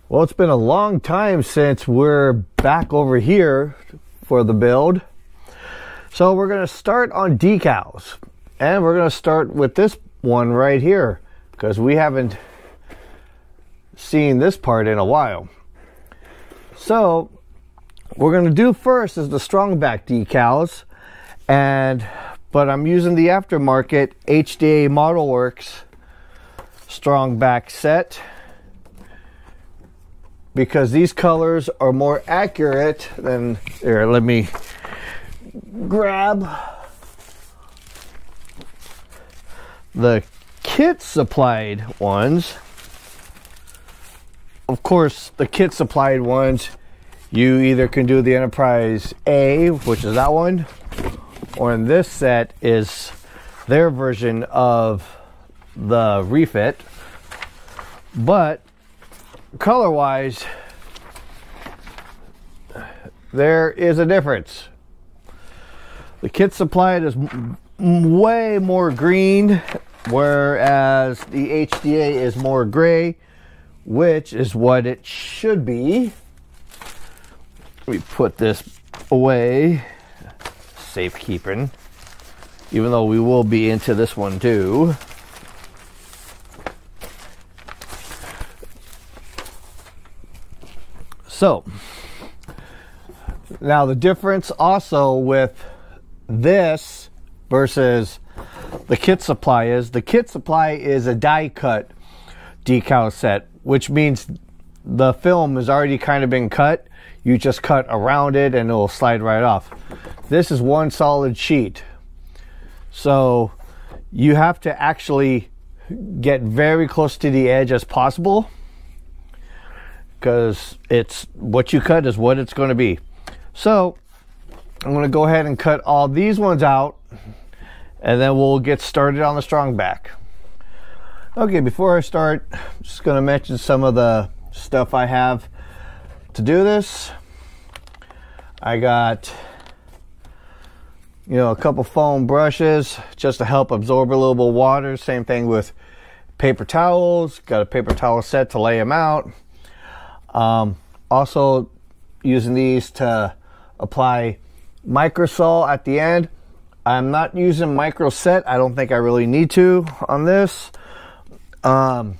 Well, it's been a long time since we're back over here for the build. So we're going to start on decals. And we're going to start with this one right here, because we haven't seen this part in a while. So what we're going to do first is the strong back decals. But I'm using the aftermarket HDA Model Works strong back set, because these colors are more accurate than, here, let me grab the kit supplied ones. Of course, the kit supplied ones, you either can do the Enterprise A, which is that one, or in this set is their version of the Refit. But color wise, there is a difference. The kit supplied is way more green, whereas the HDA is more gray, which is what it should be. Let me put this away, safekeeping, even though we will be into this one too. So now the difference also with this versus the kit supply is, the kit supply is a die cut decal set, which means the film has already kind of been cut. You just cut around it and it will slide right off. This is one solid sheet. So you have to actually get very close to the edge as possible, because it's what you cut is what it's going to be. So I'm going to go ahead and cut all these ones out, and then we'll get started on the strong back. Okay, before I start, I'm just going to mention some of the stuff I have to do this. I got, a couple foam brushes just to help absorb a little bit of water. Same thing with paper towels. Got a paper towel set to lay them out. Also using these to apply microsol at the end. I'm not using micro set. I don't think I really need to on this. Got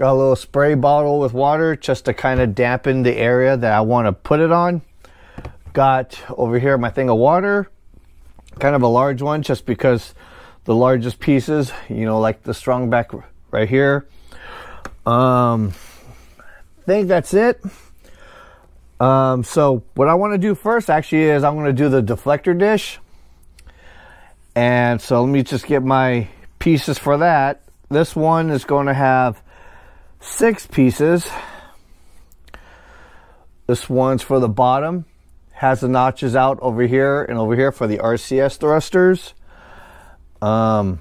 a little spray bottle with water just to kind of dampen the area that I want to put it on. Got over here my thing of water, kind of a large one, just because the largest pieces, like the strong back right here. I think that's it. So what I want to do first actually is I'm going to do the deflector dish. And so let me just get my pieces for that. This one is going to have 6 pieces. This one's for the bottom. Has the notches out over here and over here for the RCS thrusters. Kind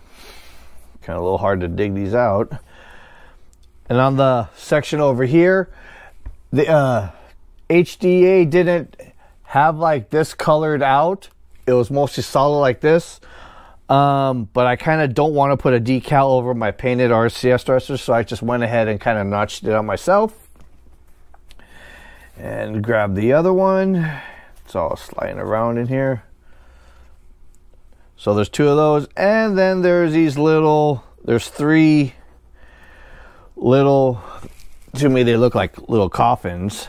of a little hard to dig these out. And on the section over here, the HDA didn't have like this colored out. It was mostly solid like this. But I kind of don't want to put a decal over my painted RCS thrusters, so I just went ahead and kind of notched it out myself. And grab the other one. It's all sliding around in here. So there's 2 of those, and then there's these there's 3 little, to me they look like little coffins.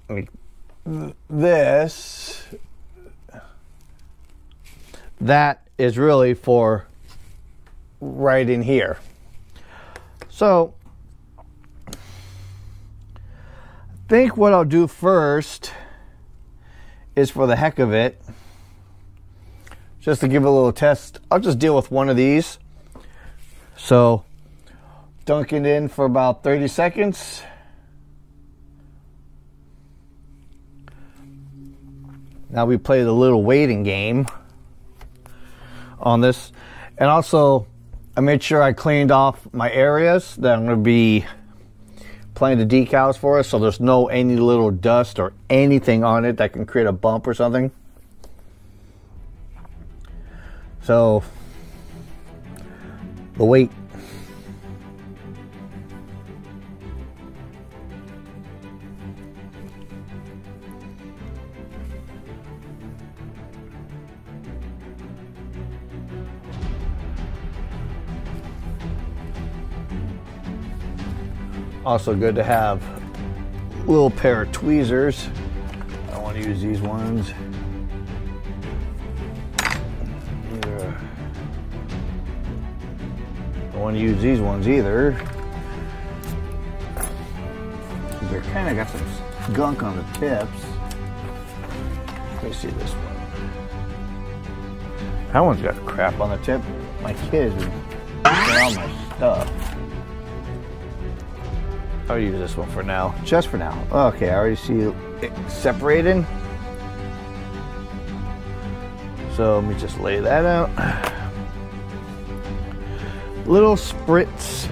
Like this. That is really for right in here. So I think what I'll do first is, for the heck of it, just to give a little test, I'll just deal with one of these. So dunk it in for about 30 seconds. Now we play the little waiting game on this. And also, I made sure I cleaned off my areas that I'm going to be applying the decals for us, so there's no any little dust or anything on it that can create a bump or something. So the weight. Also good to have a little pair of tweezers. I don't want to use these ones. Don't want to use these ones either. They're kind of got some gunk on the tips. Let me see this one. That one's got crap on the tip. My kids been putting all my stuff. I'll use this one for now, just for now. Okay, I already see it separating. So let me just lay that out. Little spritz.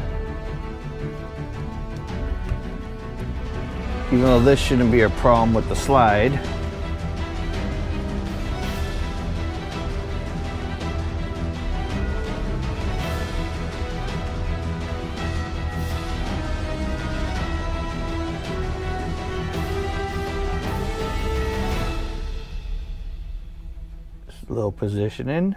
Even though this shouldn't be a problem with the slide. Just a little positioning.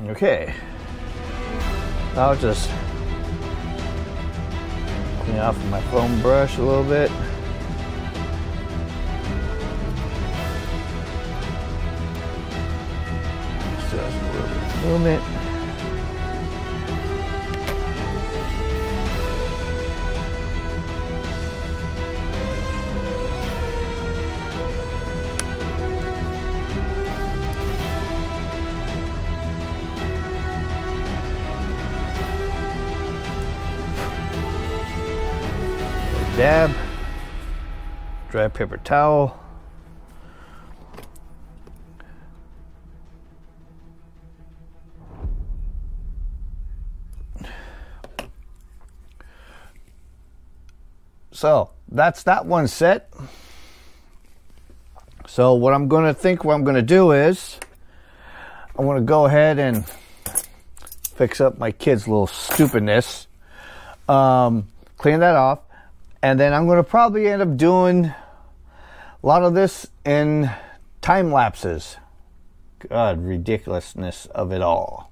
Okay, I'll just clean off with my foam brush a little bit. Still has a little bit of movement. Dab, dry paper towel. So that's that one set. So what I'm going to do is I'm going to go ahead and fix up my kid's little stupidness. Clean that off. And then I'm going to probably end up doing a lot of this in time lapses. God, ridiculousness of it all.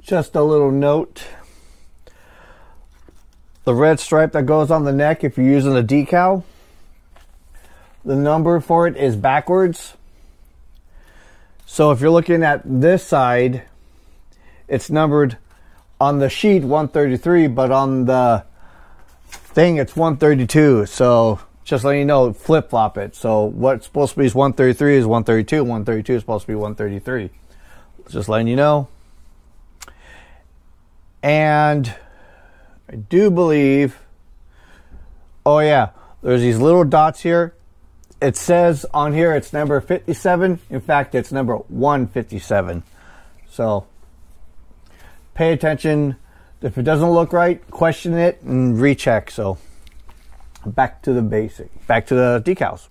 just a little note. The red stripe that goes on the neck, if you're using a decal, the number for it is backwards. So if you're looking at this side, it's numbered on the sheet 133, but on the thing it's 132. So just letting you know, flip-flop it. So what's supposed to be is 133 is 132, 132 is supposed to be 133. Just letting you know. And I do believe, oh yeah, there's these little dots here. It says on here it's number 57. In fact, it's number 157. So pay attention. If it doesn't look right, question it and recheck. So back to the basic, back to the decals.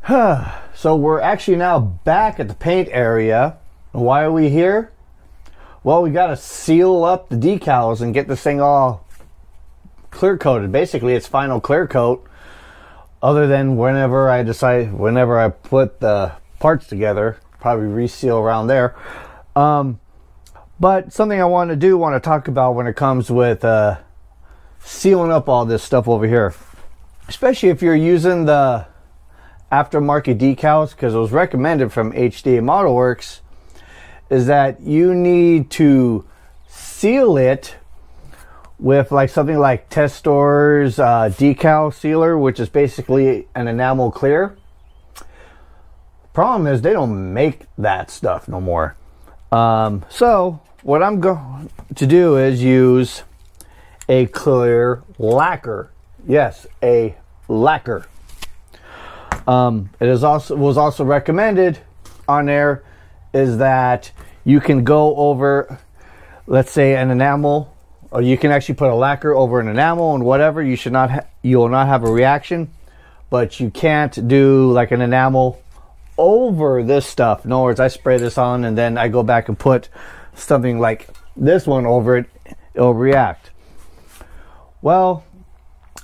So we're actually now back at the paint area. Why are we here? Well, we got to seal up the decals and get this thing all clear coated. Basically, it's final clear coat, other than whenever I put the parts together, probably reseal around there. But something I want to talk about when it comes with sealing up all this stuff over here, especially if you're using the aftermarket decals, because it was recommended from HD Model Works, is that you need to seal it with like something like Testor's decal sealer, which is basically an enamel clear. Problem is they don't make that stuff no more. So what I'm going to do is use a clear lacquer. Yes, a lacquer. It is was also recommended on there is that you can go over, let's say, an enamel, or you can actually put a lacquer over an enamel and whatever. You will not have a reaction, but you can't do like an enamel over this stuff. In other words, I spray this on and then I go back and put something like this one over it. It'll react. Well,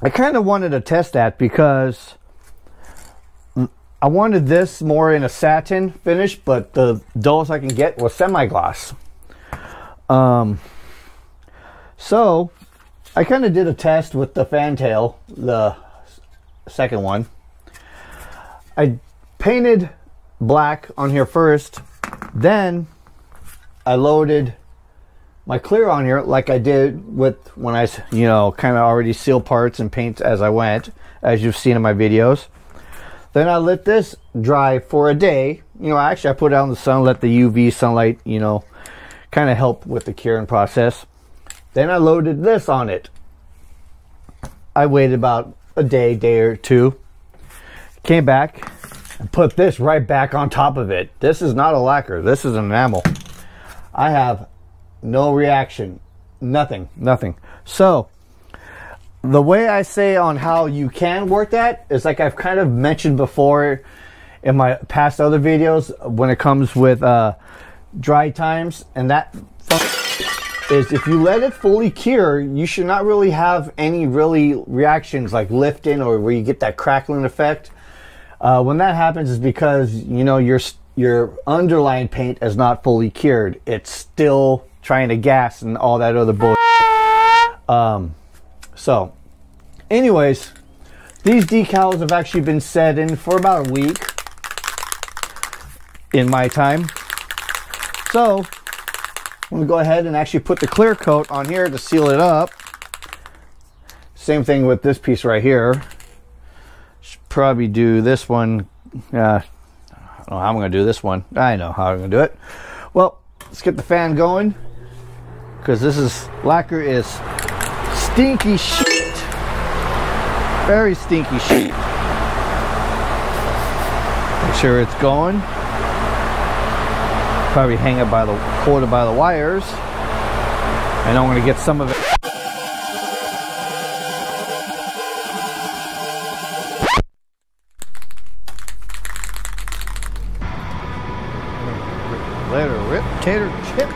I kind of wanted to test that because I wanted this more in a satin finish, but the dullest I can get was semi-gloss. So I kind of did a test with the fantail, the second one. I painted black on here first, then I loaded my clear on here like I did with when I, kind of already seal parts and paint as I went, as you've seen in my videos. Then I let this dry for a day. Actually I put it out in the sun, let the UV sunlight, kind of help with the curing process. Then I loaded this on it. I waited about a day or two. Came back and put this right back on top of it. This is not a lacquer. This is an enamel. I have no reaction. Nothing. So the way I say on how you can work that is like I've kind of mentioned before in my past other videos when it comes with dry times, and that is if you let it fully cure, you should not really have any reactions like lifting or where you get that crackling effect. When that happens is because your underlying paint is not fully cured. It's still trying to gas and all that other bullshit. So anyways, these decals have actually been set in for about a week in my time. So I'm going to go ahead and actually put the clear coat on here to seal it up. Same thing with this piece right here. Should probably do this one. I don't know how I'm going to do this one. I know how I'm going to do it. Well, let's get the fan going, because this lacquer is stinky shit. Very stinky shit. Make sure it's going. Probably hang it by hold it by the wires, and I'm going to get some of it. Let her rip, tater chip.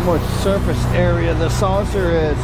much surface area the saucer is.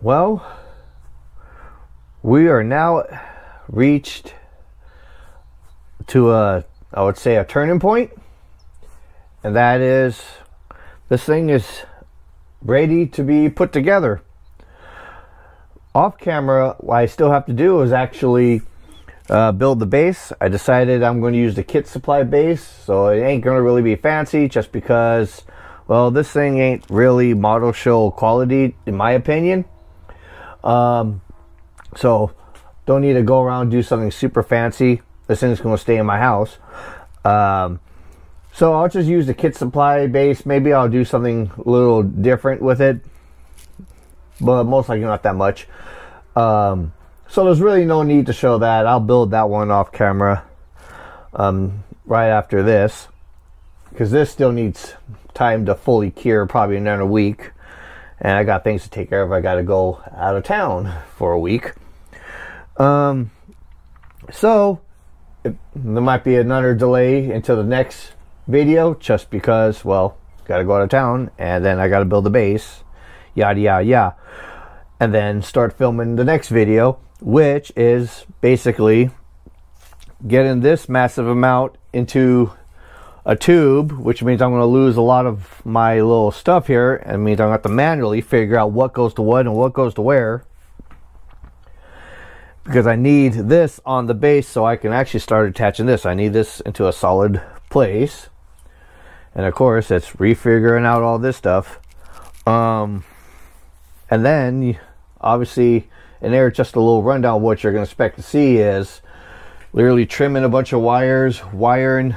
Well, we are now reached to I would say a turning point, and that is this thing is ready to be put together. Off camera, what I still have to do is actually build the base. I decided I'm going to use the kit supply base, so it ain't going to really be fancy, just because, well, this thing ain't really model show quality in my opinion. So don't need to go around and do something super fancy. This thing's going to stay in my house. So I'll just use the kit supply base. Maybe I'll do something a little different with it, but most likely not that much. So there's really no need to show that. I'll build that one off camera right after this, because this still needs time to fully cure, probably another week. And I got things to take care of. I got to go out of town for a week. So there might be another delay until the next video, just because, well, got to go out of town, and then I got to build the base, yada yada yada, and then start filming the next video, which is basically getting this massive amount into a tube, which means I'm going to lose a lot of my little stuff here, and means I'm going to have to manually figure out what goes to what and what goes to where, because I need this on the base so I can actually start attaching this. I need this into a solid place, and of course it's refiguring out all this stuff, and then obviously in there, just a little rundown of what you're going to expect to see is literally trimming a bunch of wires, wiring,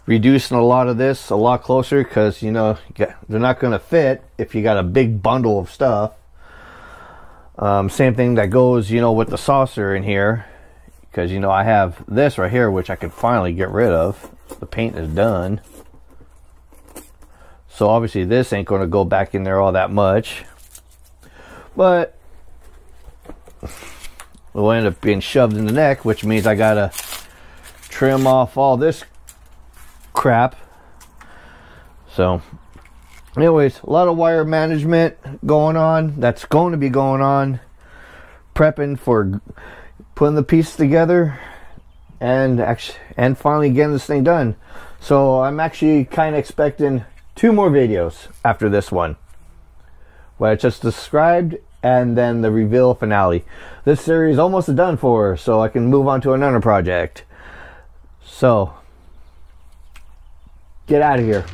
reducing a lot of this a lot closer, because you know they're not going to fit if you got a big bundle of stuff. Same thing that goes, you know, with the saucer in here, because you know I have this right here which I could finally get rid of. The paint is done, so obviously this ain't going to go back in there all that much, but it will end up being shoved in the neck, which means I gotta trim off all this crap. So anyways, a lot of wire management going on. That's going to be going on, prepping for, putting the pieces together and finally getting this thing done. So I'm actually kind of expecting 2 more videos after this one, what I just described, and then the reveal finale. This series is almost done for, so I can move on to another project. So get out of here.